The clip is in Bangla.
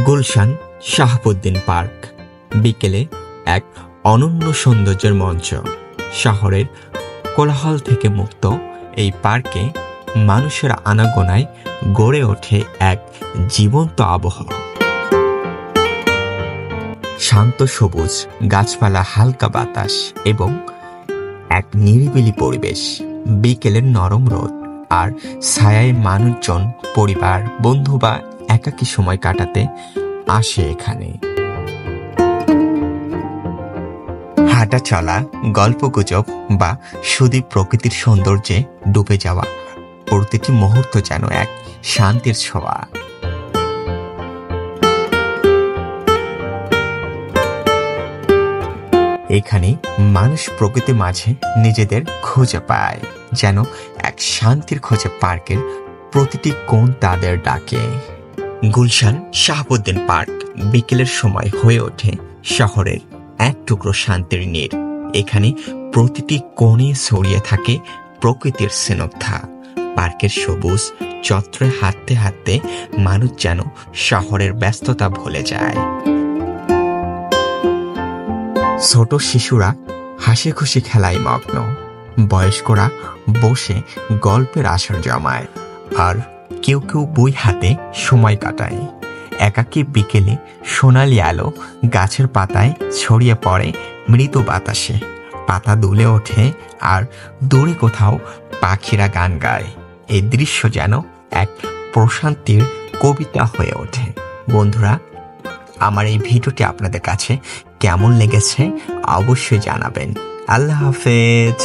গুলশান শাহাবুদ্দিন পার্ক বিকেলে এক অনন্য সৌন্দর্যের মঞ্চ। শহরের কোলাহল থেকে মুক্ত এই পার্কে মানুষের আনাগোনায় গড়ে ওঠে এক জীবন্ত আবহাওয়া। শান্ত সবুজ গাছপালা, হালকা বাতাস এবং এক নিরিবিলি পরিবেশ। বিকেলের নরম রোদ আর ছায়ায় মানুষজন পরিবার, বন্ধু বা একাকী সময় কাটাতে আসে এখানে। হাঁটা চলা, গল্পগুজব বা শুধু প্রকৃতির সৌন্দর্যে ডুবে যাওয়া, প্রতিটি মুহূর্ত যেন এক শান্তির ছোঁয়া। এখানে মানুষ প্রকৃতির মাঝে নিজেদের খুঁজে পায়, যেন এক শান্তির খোঁজে পার্কের প্রতিটি কোণ তাদের ডাকে। গুলশান শাহাবুদ্দিন পার্ক বিকেলের সময় হয়ে ওঠে শহরের এক টুকরো শান্তির নীড়। এখানে প্রতিটি কোণে ছড়িয়ে থাকে প্রকৃতির স্নিগ্ধতা। পার্কের সবুজ চত্বরে হাঁটতে হাঁটতে মানুষ যেন শহরের ব্যস্ততা ভুলে যায়। ছোট শিশুরা হাসি খুশি খেলায় মগ্ন, বয়স্করা বসে গল্পের আসর জমায়, আর কেউ কেউ বই হাতে সময় কাটায়। একাকী বিকেলে সোনালি আলো গাছের পাতায় ছড়িয়ে পড়ে মৃদু বাতাসে, পাতা দুলে ওঠে আর দূরে কোথাও পাখিরা গান গায়। এই দৃশ্য যেন এক প্রশান্তির কবিতা হয়ে ওঠে। বন্ধুরা, আমার এই ভিডিওটি আপনাদের কাছে কেমন লেগেছে অবশ্যই জানাবেন। আল্লাহ হাফেজ।